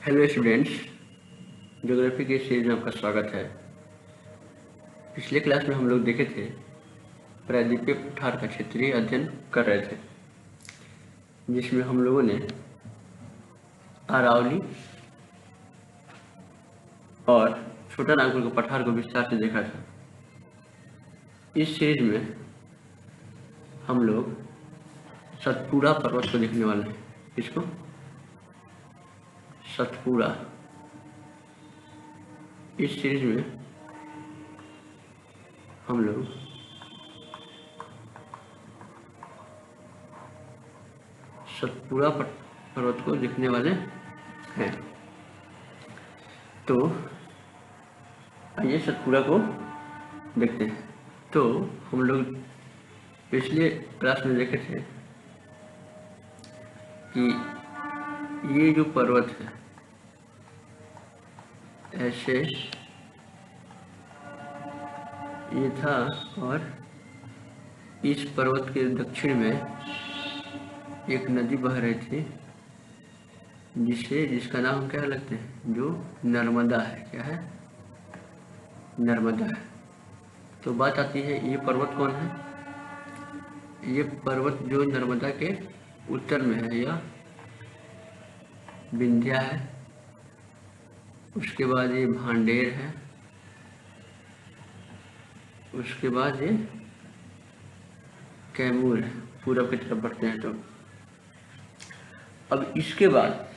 Hello students, geography के series में आपका स्वागत है। पिछले क्लास में हम लोग देखे थे प्रायद्वीपीय पठार का क्षेत्रीय अध्ययन कर रहे थे, जिसमें हम लोगों ने अरावली और छोटा नागपुर के पठार को विस्तार से देखा था। इस सीरीज में हम लोग सतपुड़ा पर्वत को देखने वाले हैं। इसको सतपुड़ा, इस सीरीज में हम लोग सतपुड़ा पर्वत को देखने वाले हैं। तो आइए सतपुड़ा को देखते हैं। तो हम लोग पिछले क्लास में देखे थे कि ये जो पर्वत है ऐसे ये था, और इस पर्वत के दक्षिण में एक नदी बह रही थी जिसका नाम हम क्या लगते हैं, जो नर्मदा है। क्या है? नर्मदा है। तो बात आती है, ये पर्वत कौन है? ये पर्वत जो नर्मदा के उत्तर में है, यह विंध्या है। उसके बाद ये भांडेर है। उसके बाद ये कैमूर है। पूरब की तरफ बढ़ते हैं तो अब इसके बाद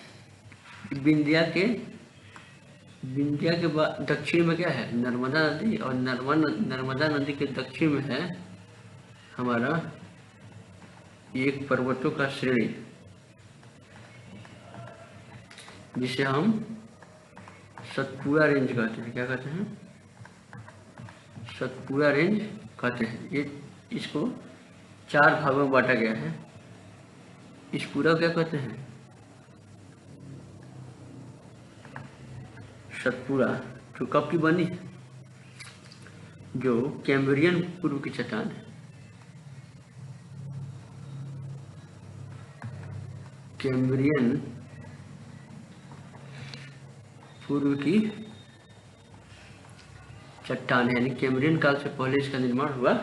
विंध्या के बाद दक्षिण में क्या है? नर्मदा नदी। और नर्मदा नदी के दक्षिण में है हमारा एक पर्वतों का श्रेणी, जिसे हम सतपुड़ा रेंज कहते हैं। क्या कहते हैं? सतपुड़ा रेंज कहते हैं। ये इसको 4 भागों में बांटा गया है। इस पूरा क्या कहते हैं? सतपुड़ा। जो कब की बनी? जो कैम्ब्रियन पूर्व की चट्टान है। कैम्ब्रियन पूर्व की चट्टान है, यानी कैम्ब्रियन काल से पहले इसका निर्माण हुआ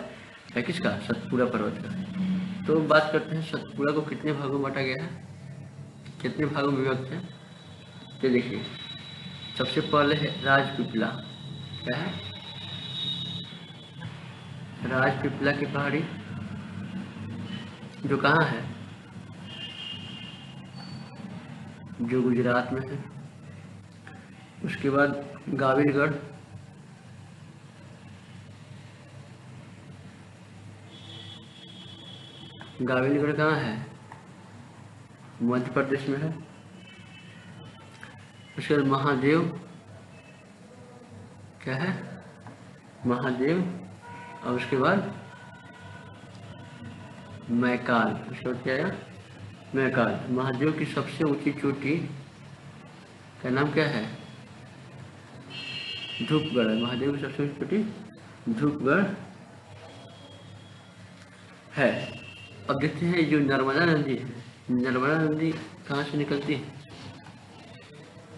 है। किसका? सतपुड़ा पर्वत का। तो बात करते हैं सतपुड़ा को कितने भागों में बांटा गया है, कितने भागों में विभक्त है। तो देखिए, सबसे पहले है राजपीपला। क्या है? राजपीपला की पहाड़ी, जो कहाँ है? जो गुजरात में है। उसके बाद गाविलगढ़, गाविलगढ़ कहाँ है? मध्य प्रदेश में है। उसके बाद महादेव। क्या है? महादेव। और उसके बाद मैकाल। उसके बाद क्या है? मैकाल। महादेव की सबसे ऊंची चोटी का नाम क्या है? धूपगढ़। महादेव की सबसे ऊंची चोटी धूपगढ़ है। अब देखते हैं जो नर्मदा नदी है, नर्मदा नदी कहाँ से निकलती है?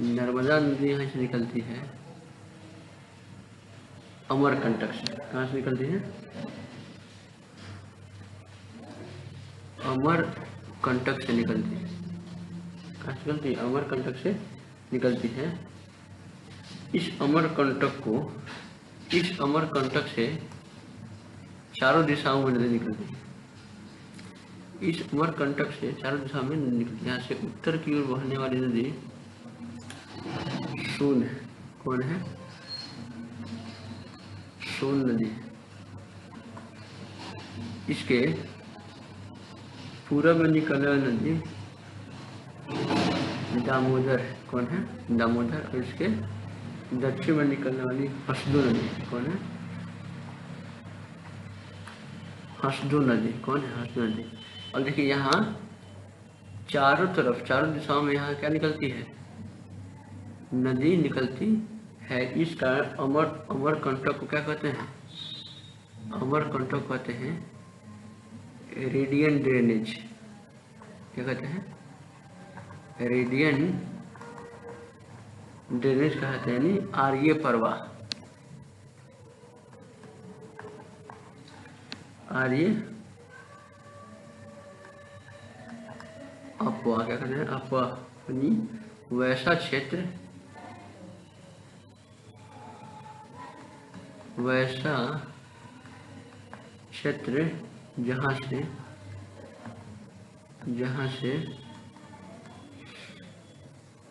नर्मदा नदी यहाँ से निकलती है अमरकंटक से। कहाँ से निकलती है? अमरकंटक से निकलती है। कहाँ से निकलती है? अमरकंटक से निकलती है। इस अमरकंटक से चारों दिशाओं में नदी निकलती है। इस अमरकंटक से चारों दिशाओं में नदी निकलती है। यहाँ से उत्तर की ओर बहने वाली नदी सोन है। कौन है? सोन नदी। इसके पूरब में निकलने वाली नदी दामोदर है। कौन है? दामोदर। और इसके दक्षिण में निकलने वाली हसदो नदी। कौन है? हसदो नदी। कौन है? हसदो नदी। और देखिए, यहाँ चारों तरफ, चारों दिशाओं में यहाँ क्या निकलती है? नदी निकलती है। इस कारण अमरकंटक को क्या कहते हैं? अमरकंटक कहते हैं रेडियन ड्रेनेज। क्या कहते हैं? रेडियन ड्रेनेज कहते हैं, यानी आर्य प्रवाह, आर्य अपवाह, क्या कहते हैं, अपवाह, यानी वैसा क्षेत्र, वैसा क्षेत्र जहाँ से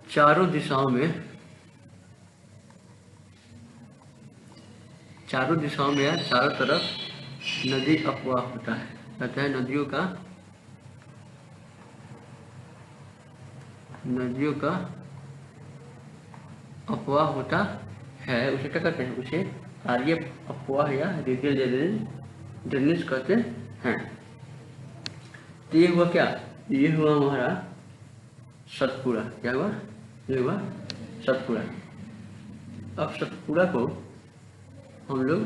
चारों दिशाओं में या चारों तरफ नदी अपवाह होता है। कहता है नदियों का अपवाह होता है, उसे क्या कहते हैं, उसे आर्य अपवाह या रेडियल ड्रेनेज कहते हैं। तो ये हुआ क्या, ये हुआ हमारा सतपुड़ा। क्या हुआ, ये हुआ सतपुड़ा। अब सतपुड़ा को हम लोग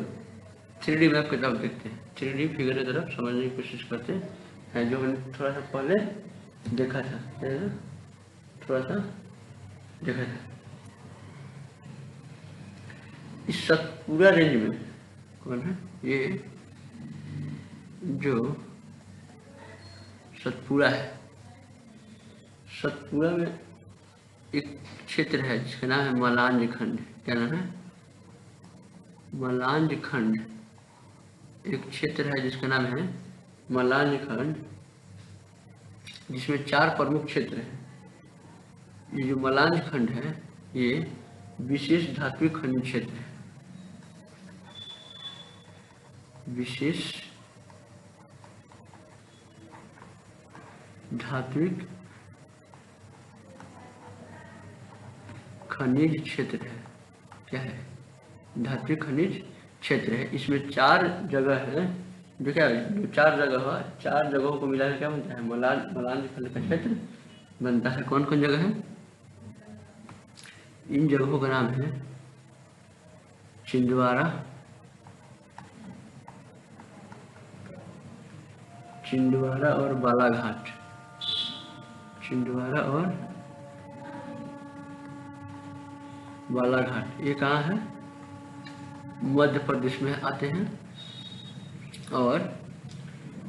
3D मैप की तरफ देखते हैं, 3D फिगर की तरफ समझने की कोशिश करते हैं, जो मैंने थोड़ा सा पहले देखा था, थोड़ा सा देखा था। इस सतपुड़ा रेंज में कौन है, ये जो सतपुड़ा है, सतपुड़ा में एक क्षेत्र है जिसका नाम है मलांज खंड। क्या नाम है, मलांज खंड। एक क्षेत्र है जिसका नाम है मलांज खंड, जिसमें 4 प्रमुख क्षेत्र हैं। ये जो मलांज खंड है ये विशेष धात्विक खनिज क्षेत्र है, विशेष धात्विक खनिज क्षेत्र है। क्या है, धात्विक खनिज क्षेत्र है। इसमें 4 जगह है, जो क्या है, जो 4 जगह है, 4 जगहों को मिलाकर क्या बनता है, मलांज खंड का क्षेत्र बनता है। कौन कौन जगह है, इन जगहों का नाम है छिंदवाड़ा, और बालाघाट। छिंदवाड़ा और बालाघाट ये कहाँ है, मध्य प्रदेश में आते हैं। और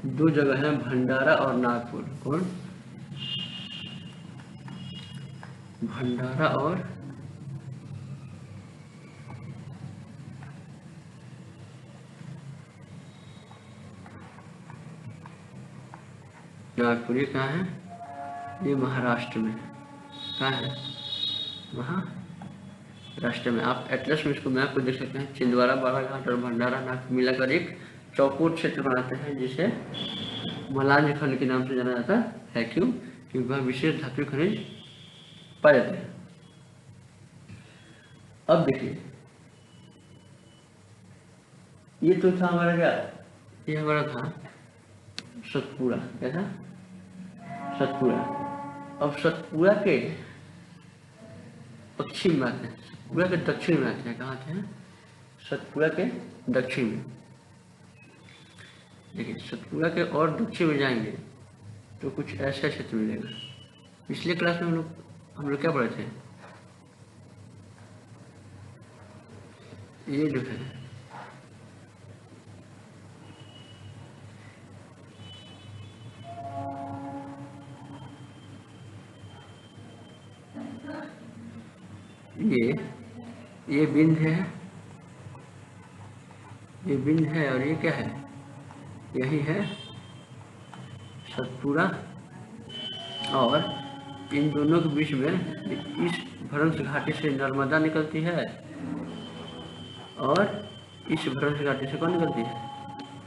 2 जगह है भंडारा और नागपुर। कौन, भंडारा और नागपुर। ये कहाँ है, ये महाराष्ट्र में। कहाँ है, महाराष्ट्र में। आप एटलस में इसको मैप को देख सकते हैं। छिंदवाड़ा, बालाघाट और भंडारा नागपुर मिलाकर एक चौकोर क्षेत्र बनाते हैं, जिसे मलांज खंड के नाम से जाना जाता है। क्यों, क्योंकि वह विशेष धात्विक खनिज पाए जाते हैं। अब देखिए, ये तो था हमारा क्या, ये हमारा था सतपुड़ा। क्या था, सतपुड़ा। अब सतपुड़ा के पश्चिम में आते हैं, सतपुड़ा के दक्षिण में आते हैं। कहाँ आते हैं, सतपुड़ा के दक्षिण में। देखिए, सतपुड़ा के और दक्षिण में जाएंगे तो कुछ ऐसा क्षेत्र मिलेगा। पिछले क्लास में हम लोग क्या पढ़े थे, ये जो है ये बिंद है, ये बिंद है, और ये क्या है, यही है सतपुड़ा। और इन दोनों के बीच में इस भ्रंश घाटी से नर्मदा निकलती है, और इस भ्रंश घाटी से कौन निकलती है,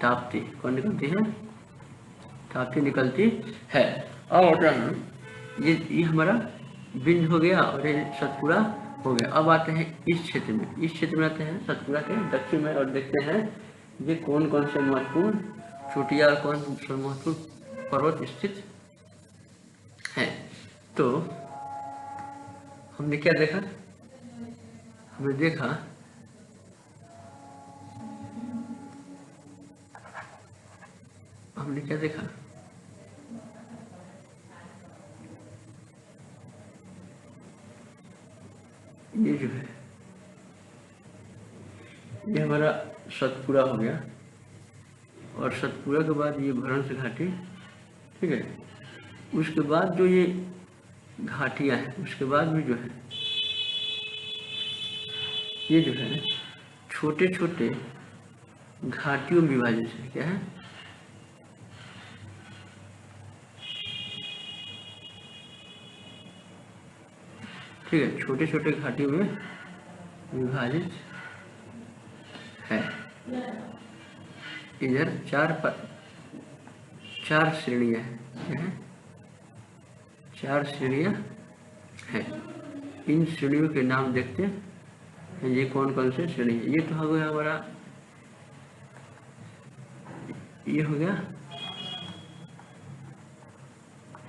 ताप्ती। कौन निकलती है, ताप्ती निकलती है। और ये हमारा बिंद हो गया, और ये सतपुड़ा हो गया। अब आते हैं इस क्षेत्र में, आते हैं सतपुड़ा के दक्षिण में, और देखते हैं ये कौन कौन से महत्वपूर्ण चोटियाँ और कौन से महत्वपूर्ण पर्वत स्थित है। तो हमने क्या देखा, हमने देखा क्या देखा, ये जो है ये हमारा सतपुड़ा हो गया, और सतपुड़ा के बाद ये भ्रंश घाटी, ठीक है। उसके बाद जो ये घाटियाँ हैं, उसके बाद भी जो है ये जो है छोटे छोटे घाटियों में विभाजित है। क्या है? ठीक है, छोटे छोटे घाटियों में विभाजित है। इधर चार श्रेणियाँ हैं। क्या है? 4 श्रेणियाँ हैं। इन श्रेणियों के नाम देखते हैं, ये कौन कौन से श्रेणी है। ये तो हो गया हमारा, ये हो गया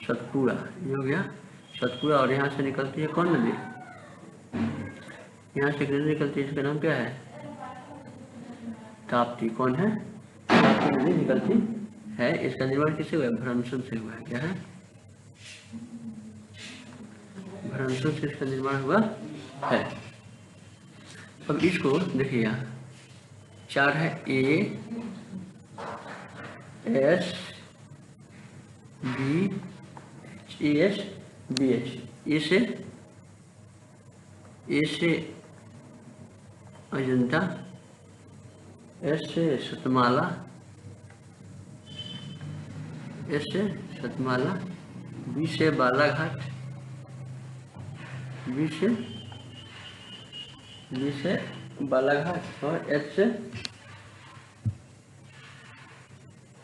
सतपुड़ा, ये हो गया सतपुड़ा। और यहाँ से निकलती है कौन नदी? यहाँ से नदी निकलती है, इसका नाम क्या है? ताप्ती। कौन है? ताप्ती नदी निकलती है। इसका निर्माण किससे हुआ है? भ्रंशन से हुआ है। क्या है? भ्रंशन से इसका निर्माण हुआ है। अब इसको देखिए, यहाँ 4 है, A S B S B H. A से अजंता, एस से सतमाला, एस से सतमाला, बी से बालाघाट, बी से बालाघाट, और एच से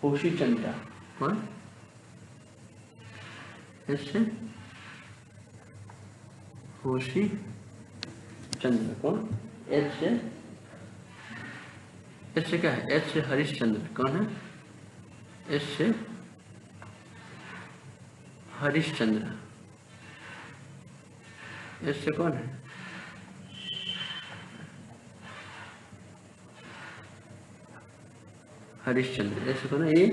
होशीचंद्रा। कौन? एच से होशी चंद्र। कौन? एच से क्या है? एच से हरिश्चंद्र। कौन है? एच से हरिश्चंद्र। एच से कौन है? हरिश्चंद्र। ऐसे कौन है? ये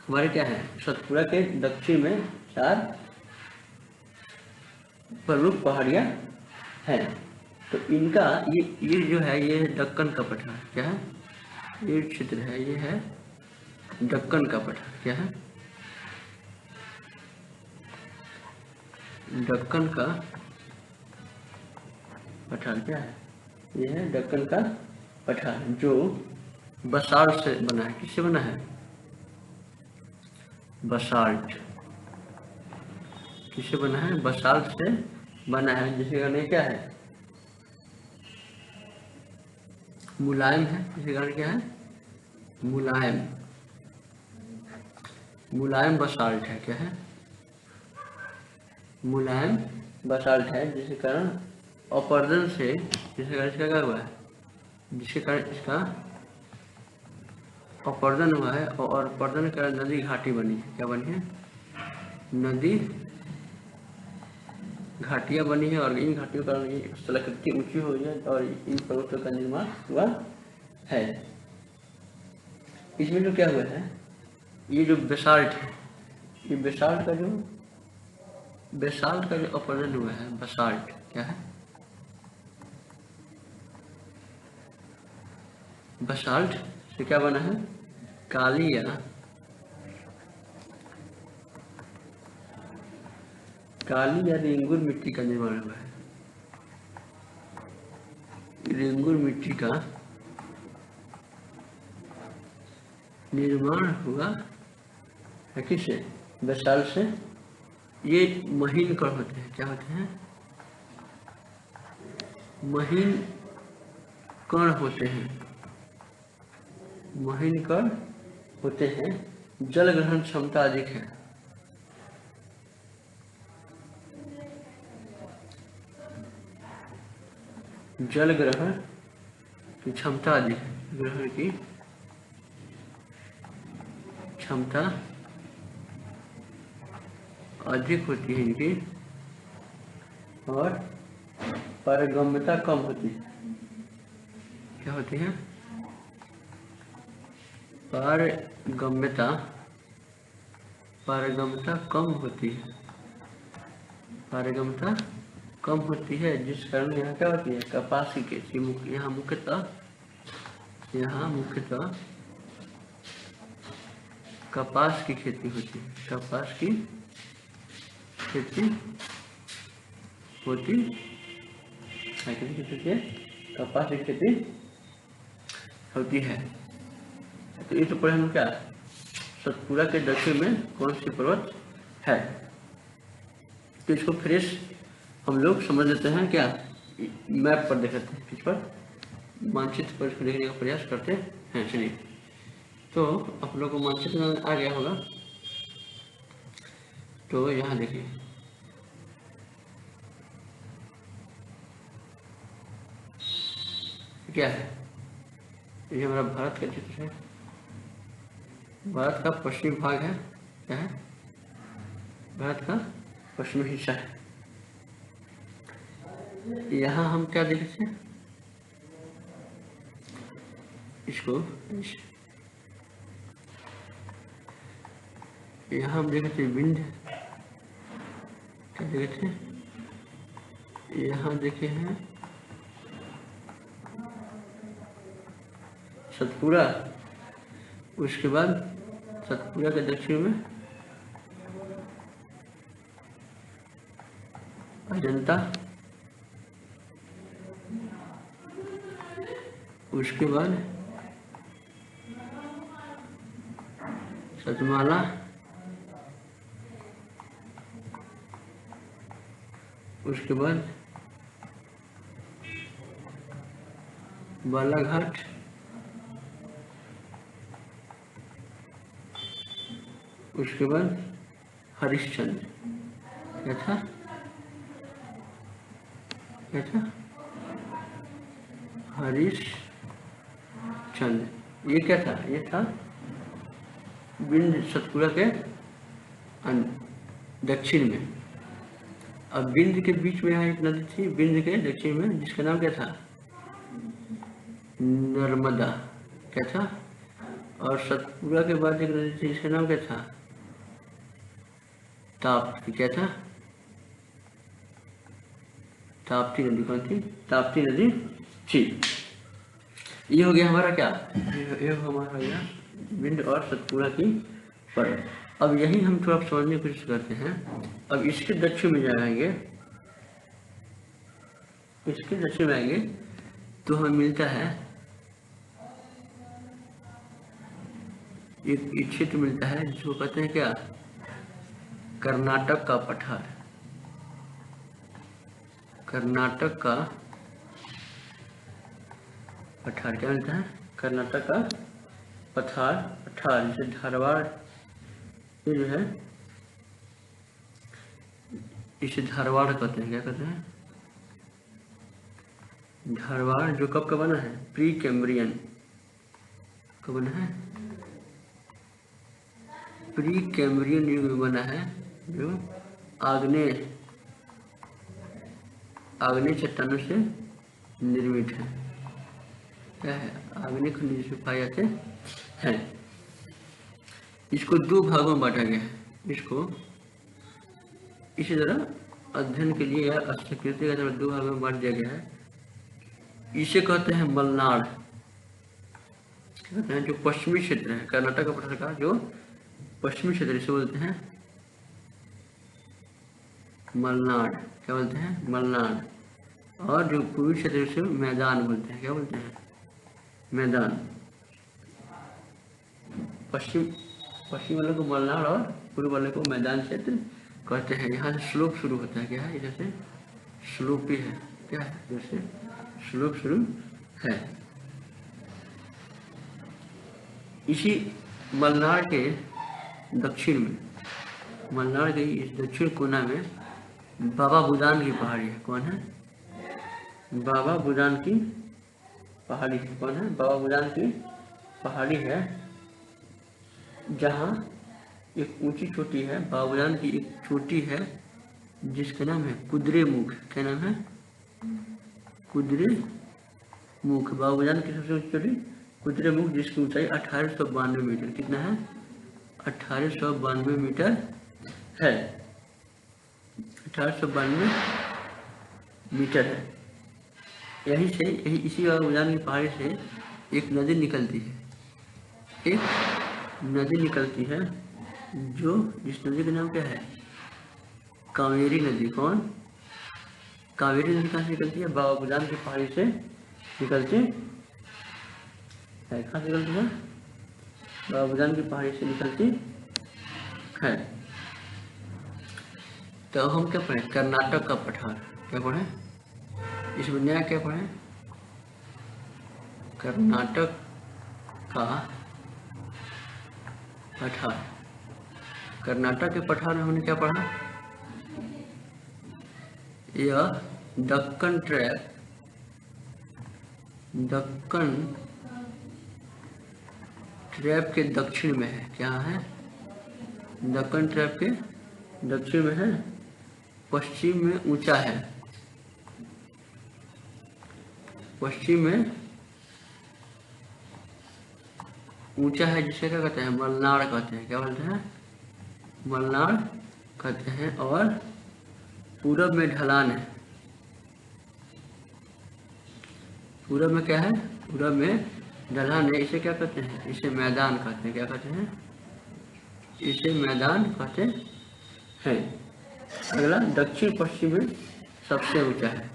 हमारे क्या है? सतपुड़ा के दक्षिण में 4 प्रमुख पहाड़ियाँ हैं। तो इनका ये जो है, ये दक्कन का पठार। क्या है? ये क्षेत्र है, ये है दक्कन का पठार। क्या है? दक्कन का पठार। क्या है? ये है दक्कन का पठार, जो बसाल्ट से बना है। किससे बना है? बसाल्ट। किससे बना है? बसाल्ट से बना है। जिसके कारण क्या है? मुलायम है। जिसके कारण क्या है? मुलायम। मुलायम बसाल्ट है। क्या है? मुलायम बसाल्ट है, जिसके कारण अपरदन से, जिसके कारण इसका क्या हुआ है? जिसके कारण इसका अपरदन हुआ है, और अपरदन के कारण नदी घाटी बनी है। क्या बनी है? नदी घाटियाँ बनी है, और इन घाटियों के कारण ये स्थलाकृति ऊंची हो है, और इन पर्वतों का निर्माण हुआ है। इसमें जो क्या हुआ है, ये जो बेसाल्ट है, ये बेसाल्ट का जो अपरदन हुआ है, बेसाल्ट क्या है? बेसाल्ट से क्या बना है? काली या रेंगुर मिट्टी का निर्माण हुआ है। रेंगुर मिट्टी का निर्माण हुआ है। किससे? बेसाल्ट से। ये महीन कण होते हैं। क्या होते हैं? महीन कण होते हैं। महीन कण होते हैं, जल ग्रहण क्षमता अधिक है। जल ग्रहण की क्षमता अधिक है। ग्रहण की क्षमता अधिक होती है इनकी, और पारगम्यता कम होती है। क्या होती है? पारगम्यता कम होती है। पारगम्यता कम होती है, जिस कारण यहाँ क्या होती है, कपास की खेती यहाँ मुख्यतः कपास की खेती होती है। कपास की खेती होती है, कपास की खेती होती है। तो ये तो पढ़े हम क्या, सतपुरा के दक्षिण में कौन सी पर्वत है। तो इसको फ्रेश हम लोग समझ लेते हैं क्या, मैप पर देखते हैं, किस पर, मानचित्र पर इसको देखने का प्रयास करते हैं। चलिए, तो आप लोग को मानचित्र में आ गया होगा। तो यहाँ देखिए, क्या है, ये हमारा भारत का चित्र है। भारत का पश्चिमी भाग है, क्या है, भारत का पश्चिमी हिस्सा है। यहाँ हम क्या देखते हैं, इसको यहाँ हम देखते हैं विंध्य, क्या देखते हैं, यहाँ देखे हैं सतपुरा, उसके बाद सतपुरा के दक्षिण में अजंता, उसके बाद सतमाला, उसके बाद बालाघाट, उसके बाद हरिश्चंद्र, क्या था, क्या था, हरिश्चंद्र। ये क्या था, ये था विंध्य सतपुरा के दक्षिण में। अब विंध्य के बीच में यहाँ एक नदी थी, विंध्य के दक्षिण में, जिसका नाम क्या था, नर्मदा, क्या था। और सतपुरा के बाद एक नदी थी, जिसका नाम क्या था, ताप्ती, क्या था, ताप्ती नदी। कौन थी, ताप्ती नदी थी। ये हो गया हमारा क्या, ये हमारा हो गया विंध्य और सतपुरा की पर्वत। अब यही हम थोड़ा समझने की कोशिश करते हैं। अब इसके दक्षिण में जाएंगे, इसके दक्षिण में आएंगे तो हमें मिलता है एक क्षेत्र मिलता है, जिसको कहते हैं क्या, कर्नाटक का पठार। कर्नाटक का पठार क्या मिलता है, कर्नाटक का पठार, जैसे धारवाड़, ये जो है इसे धारवाड़ कहते हैं, क्या कहते हैं, धारवाड़, जो कब का बना है, प्री कैम्ब्रियन, कब बना है, प्री कैम्ब्रियन युग में बना है, जो आग्नेय चट्टानों से निर्मित है। क्या है, आग्नेय खनिज जिसमें पाए जाते हैं। इसको दो भागों में बांटा गया है। इसको इसी तरह अध्ययन के लिए या अस्वीकृति का दो भागों में बांट दिया गया है। इसे कहते हैं मलनाड, कहते हैं जो पश्चिमी क्षेत्र है, कर्नाटक का पठार का जो पश्चिमी क्षेत्र, इसे बोलते हैं मलनाड, क्या बोलते हैं, मलनाड। और जो पूर्वी क्षेत्र उसे मैदान बोलते हैं, क्या बोलते हैं, मैदान। पश्चिम वाले को मलनाड और पूर्व वाले को मैदान क्षेत्र कहते हैं। यहाँ से स्लोप शुरू होता है, क्या है, इधर से स्लोपी है, क्या है, इधर से स्लोप शुरू है। इसी मलनाड के दक्षिण में, मलनाड के इस दक्षिण कोना में बाबा बुदान की पहाड़ी है। कौन है, बाबा बुदान की पहाड़ी है। कौन है, बाबा बुदान की पहाड़ी है, जहाँ एक ऊंची चोटी है। बाबा बुदान की एक चोटी है जिसका नाम है कुद्रेमुख। क्या नाम है, कुद्रेमुख। बाबा बुदान की सबसे ऊंची चोटी कुद्रेमुख, जिसकी ऊंचाई 1892 मीटर, कितना है, 1892 मीटर है। 1892 मीटर है। यहीं से यही इसी बाबा बुदान की पहाड़ी से एक नदी निकलती है, एक नदी निकलती है जो जिस नदी का नाम क्या है? कावेरी नदी। कौन? कावेरी नदी कहाँ से निकलती है? बाबा बुदान की पहाड़ी से निकलती है। कहाँ से निकलती है? बाबा बुदान की पहाड़ी से निकलती है। तो हम क्या पढ़ें? कर्नाटक का पठार। क्या पढ़ें? इस बुनिया क्या पढ़ें? कर्नाटक का पठार। कर्नाटक के पठार में हमने क्या पढ़ा? यह दक्कन ट्रैप, दक्कन ट्रैप के दक्षिण में है। क्या है? दक्कन ट्रैप के दक्षिण में है, पश्चिम में ऊंचा है, पश्चिम में ऊंचा है, जिसे क्या कहते हैं? मलनाड कहते हैं। क्या बोलते हैं? मलनाड कहते हैं। और पूरब में ढलान है। पूरब में क्या है? पूरब में ढलान है। इसे क्या कहते हैं? इसे मैदान कहते हैं। क्या कहते हैं? इसे मैदान कहते हैं। अगला दक्षिण पश्चिम में सबसे ऊंचा है।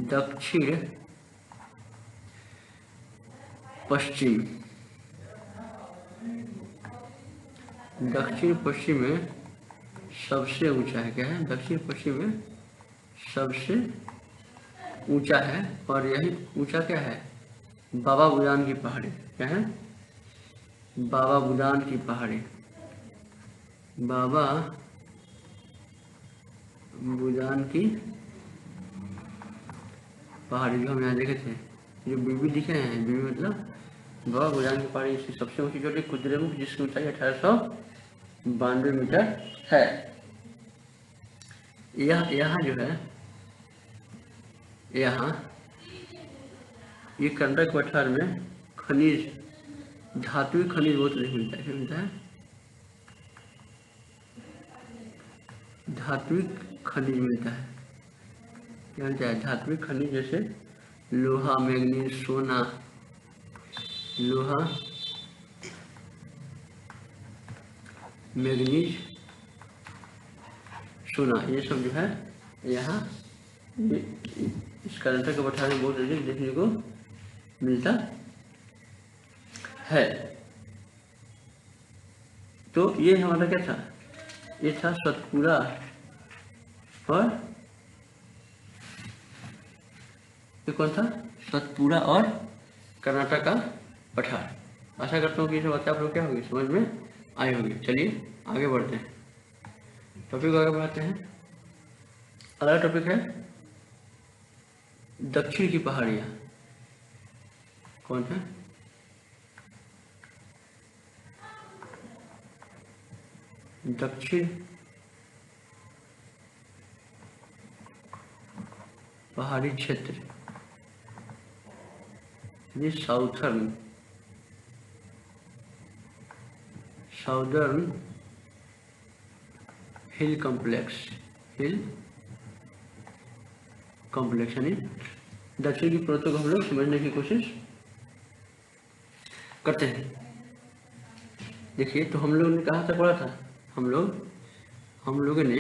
दक्षिण पश्चिम, दक्षिण पश्चिम में सबसे ऊंचा है। क्या है? दक्षिण पश्चिम में सबसे ऊंचा है। और यही ऊंचा क्या है? बाबा बुदान की पहाड़ी। क्या है? बाबा बुदान की पहाड़ी। बाबा बुदान की पहाड़ी जो हम यहाँ देखे थे, जो बीबी दिखे हैं, बीबी मतलब बाबा बुदान की पहाड़ी इसकी सबसे ऊंची चोटी कुद्रेमुख, जिसकी ऊंचाई 1892 मीटर है। यहाँ जो है, यहाँ ये कर्नाटक पठार में खनिज, धात्विक खनिज बहुत अधिक मिलता है। क्या मिलता है? धात्विक खनिज मिलता है। क्या मिलता है? धात्विक खनिज, जैसे लोहा, मैग्नीज, सोना, लोहा, मैग्नीज, सोना, ये सब जो है यहाँ इस कर्नाटक के पठार में बहुत अधिक देखने को मिलता है। तो ये हमारा क्या था? ये था सतपुड़ा और ये कौन था? सतपुड़ा और कर्नाटक का पठार। आशा करता हूँ कि ये सब बातें आप लोग क्या होगी, समझ में आई होगी। चलिए आगे बढ़ते हैं, टॉपिक आगे बढ़ाते हैं। अगला टॉपिक है दक्षिण की पहाड़ियाँ। कौन है? दक्षिण पहाड़ी क्षेत्र, ये साउदर्न हिल कॉम्प्लेक्स, यानी दक्षिण की पर्वतों को हम लोग समझने की कोशिश करते हैं। देखिए, तो हम लोगों ने कहाँ तक पढ़ा था? हम लोगों ने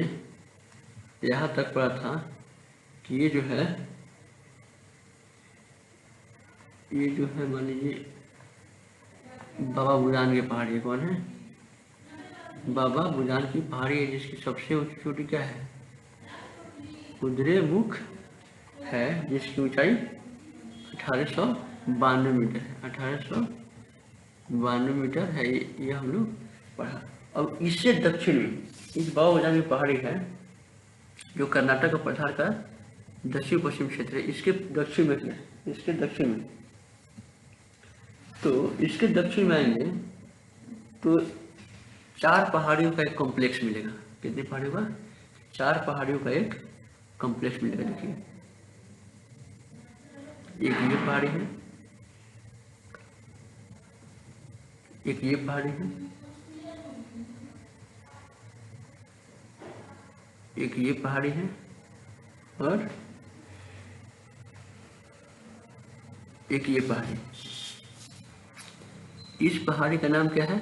यहाँ तक पढ़ा था कि ये जो है मान लीजिए बाबा बुदान की पहाड़ी है। कौन है? बाबा बुदान की पहाड़ी है, जिसकी सबसे ऊंची चोटी क्या है? कुद्रेमुख है, जिसकी ऊंचाई 1892 मीटर है। 1892 मीटर है। ये हम लोग पढ़ा। अब इससे दक्षिण में इस बाबा बुदान की पहाड़ी है, जो कर्नाटक का पठार का दक्षिण पश्चिम क्षेत्र है। इसके दक्षिण में क्या है? इसके दक्षिण में, तो इसके दक्षिण में आएंगे तो 4 पहाड़ियों का एक कॉम्प्लेक्स मिलेगा। कितनी पहाड़ियों का? 4 पहाड़ियों का एक कॉम्प्लेक्स मिलेगा। देखिए, एक ये पहाड़ी है, एक ये पहाड़ी है, एक ये पहाड़ी है, और एक ये पहाड़ी। इस पहाड़ी का नाम क्या है?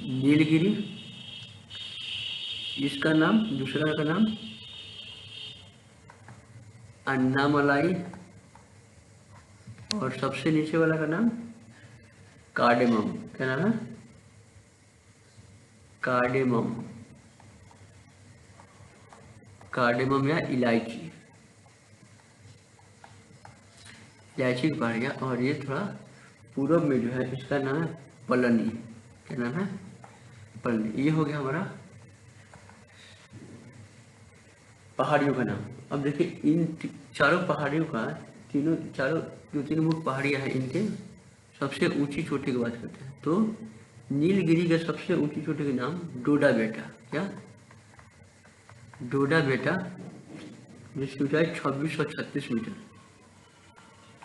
नीलगिरी। इसका नाम, दूसरा का नाम अन्नामलाई, और सबसे नीचे वाला का नाम कार्डेमम। क्या नाम है? कार्डेमम। कार्डेमम या इलायची, इलायची की पहाड़ियाँ। और ये थोड़ा पूर्व में जो है इसका नाम है पलनी। क्या नाम है? पलनी। ये हो गया हमारा पहाड़ियों का नाम। अब देखिए इन चारों पहाड़ियों का, चारों जो तीन मुख्य पहाड़ियाँ हैं इनके सबसे ऊंची चोटी की बात करते हैं। तो नीलगिरी के सबसे ऊंची चोटी का नाम डोडा बेटा। क्या? डोडा बेटा, जिसकी ऊंचाई 2636 मीटर,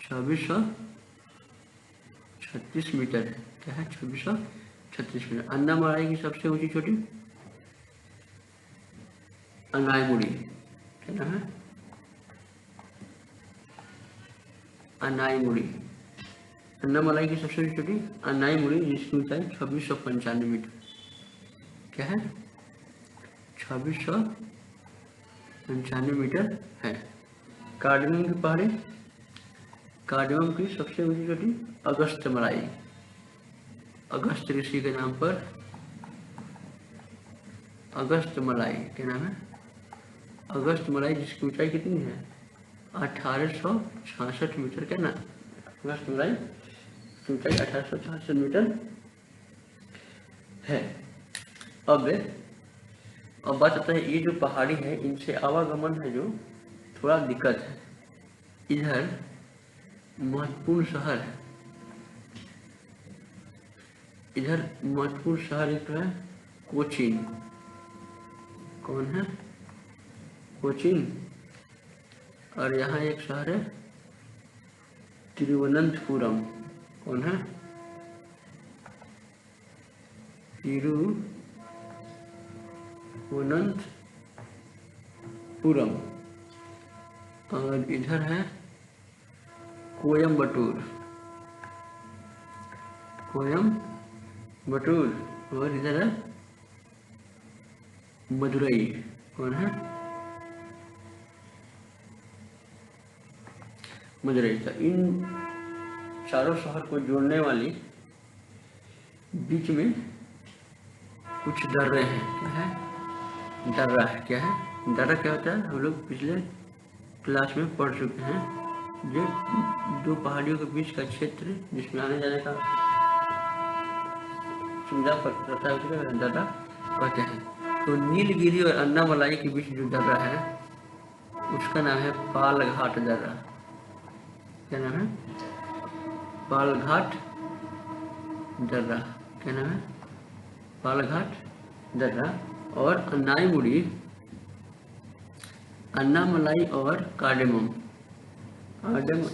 2636 मीटर है। क्या है? 2636 मीटर। अन्नामलाई की सबसे ऊंची चोटी अनाईमुड़ी। क्या नाम है? अनाईमुड़ी। अन्नामलाई की सबसे ऊंची चोटी अनाईमुड़ी, जिसकी ऊंचाई 2695 मीटर। क्या है? 2695 मीटर है। कार्डेमम की पहाड़ी, कार्डेमम की सबसे ऊंची चोटी अगस्त्यमलाई, अगस्त ऋषि के नाम पर अगस्त्यमलाई। क्या नाम है? अगस्त्यमलाई, जिसकी ऊंचाई कितनी है? 1866 मीटर। क्या ना? अगस्त्यमलाई की ऊंचाई 1866 मीटर है। अब बात आता है, ये जो पहाड़ी है इनसे आवागमन है जो थोड़ा दिक्कत है। इधर महत्वपूर्ण शहर है, इधर महत्वपूर्ण शहर एक है कोचीन। कौन है? कोचीन। और यहाँ एक शहर है तिरुवनंतपुरम। कौन है? तिरुवनंतपुरम। और इधर है कोयम्बटूर, कोयम्बटूर। और इधर है मदुरई। कौन है? मदुरई। तो इन चारों शहर को जोड़ने वाली बीच में कुछ दर्रे हैं। क्या है? दर्रा है। क्या है? दर्रा क्या होता है? हम लोग पिछले क्लास में पढ़ चुके हैं। जो दो पहाड़ियों के बीच का क्षेत्र जिसमें आने जाने का सुविधा रहता है उसे दर्रा कहते हैं। तो नीलगिरी और अन्नामलाई के बीच जो दर्रा है उसका नाम है पालघाट दर्रा। क्या नाम है? पालघाट दर्रा। क्या नाम है? पालघाट दर्रा। और अन्नामलाई और कार्डेमम,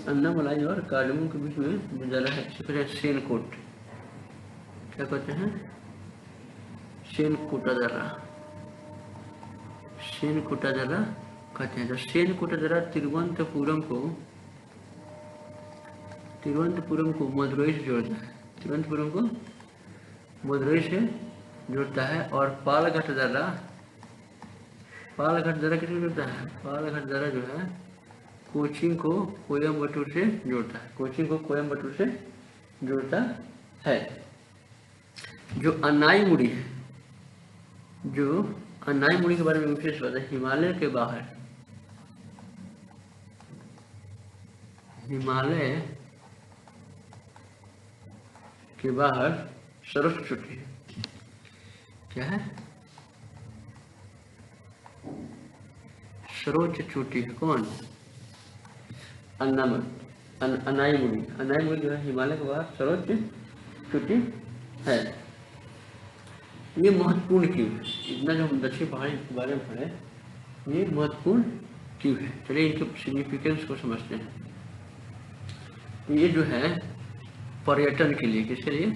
अन्नामलाई और कार्डेमम के बीच में जो दर्रा है इसे कहते हैं सेनकोट। क्या कहते हैं? सेनकोटा दर्रा, सेनकोटा दर्रा कहते हैं। तो सेनकोटा दर्रा तिरुवनंतपुरम को मदुरई से जोड़ता है, तिरुवनंतपुरम को मदुरई से जोड़ता है। और पालघाट दर्रा किससे जोड़ता है? पालघाट दर्रा जो है कोचीन को कोयम्बटूर से जोड़ता है, कोचीन को कोयम्बटूर से जोड़ता है। जो अनाईमुड़ी है, जो अनाईमुड़ी के बारे में विशेष बात है, हिमालय के बाहर, हिमालय के बाहर सर्वोच्च चोटी है। क्या है? सर्वोच्च चोटी है। कौन? अनाईमुड़ी। अनाईमुड़ी जो है हिमालय के बाहर सर्वोच्च चोटी है। ये महत्वपूर्ण क्यों है? इतना जो हम दक्षिण पहाड़ी के बारे में पढ़े, ये महत्वपूर्ण क्यों है? चलिए इनके सिग्निफिकेंस को समझते हैं। ये जो है पर्यटन के लिए, किसके लिए?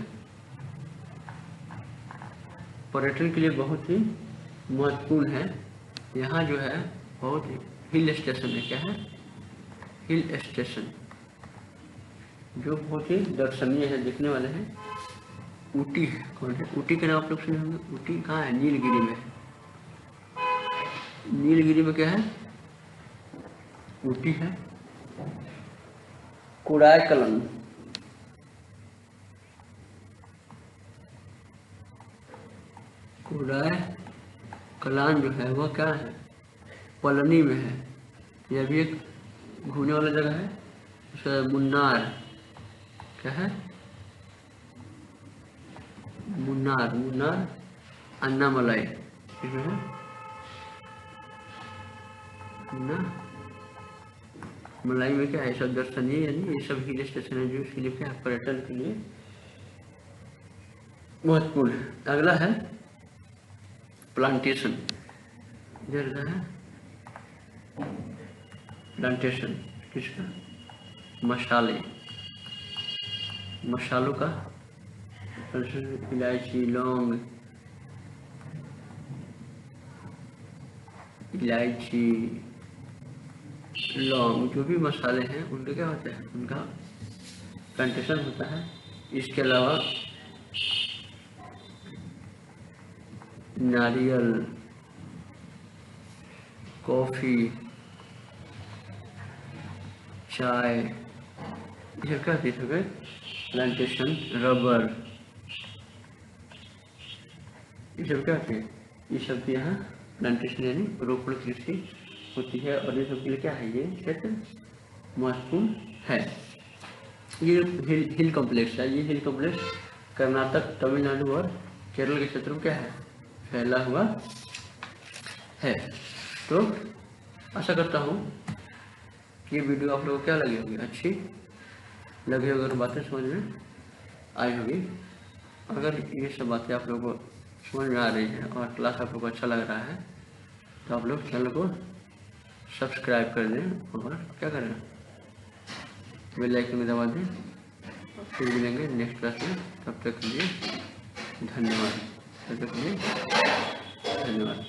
पर्यटन के लिए बहुत ही महत्वपूर्ण है। यहाँ जो है बहुत हिल स्टेशन है। क्या है? हिल स्टेशन, जो बहुत ही दर्शनीय है, देखने वाले हैं। ऊटी है। कौन है? ऊटी के नाम आप लोग सुने होंगे। ऊटी कहाँ है? नीलगिरी में है। नीलगिरी में क्या है? ऊटी है। कोडाईकनाल, कोडाईकनाल जो है वह क्या है? पलनी में है। यह भी एक घूमने वाला जगह है। उसका मुन्नार, क्या है? मुन्नार, मुन्नार अन्नामलाई इसमें है ना। मलाई में क्या है? सब दर्शनीय, यानी ये सब हिल स्टेशन है जो इसके लिए क्या है? पर्यटन के लिए महत्वपूर्ण है। अगला है प्लांटेशन। इधर का है प्लांटेशन, किसका? मसाले, मसालों का, इलायची, लौंग, इलायची, लौंग, जो भी मसाले हैं उनका क्या होता है? उनका प्लांटेशन होता है। इसके अलावा नारियल, कॉफ़ी, चाय, ये क्या दे सके? प्लांटेशन, रबर, ये सब क्या है? ये सब के यहाँ प्लांटेशन यानी रोपण कृषि होती है। और ये सब के लिए क्या है? ये क्षेत्र महत्वपूर्ण है। ये हिल कॉम्प्लेक्स है। ये हिल कॉम्प्लेक्स कर्नाटक, तमिलनाडु और केरल के क्षेत्र में क्या है? फैला हुआ है। तो आशा करता हूँ कि वीडियो आप लोगों को क्या लगी होगी? अच्छी लगी होगी और बातें समझ में आई होगी। अगर ये सब बातें आप लोगों को समझ में आ रही है और क्लास आप लोगों को अच्छा लग रहा है तो आप लोग चैनल को सब्सक्राइब कर दें और क्या करें? बेल आइकन में दबा दें। फिर मिलेंगे नेक्स्ट क्लास में। तब तक के लिए धन्यवाद। तब तक के लिए धन्यवाद।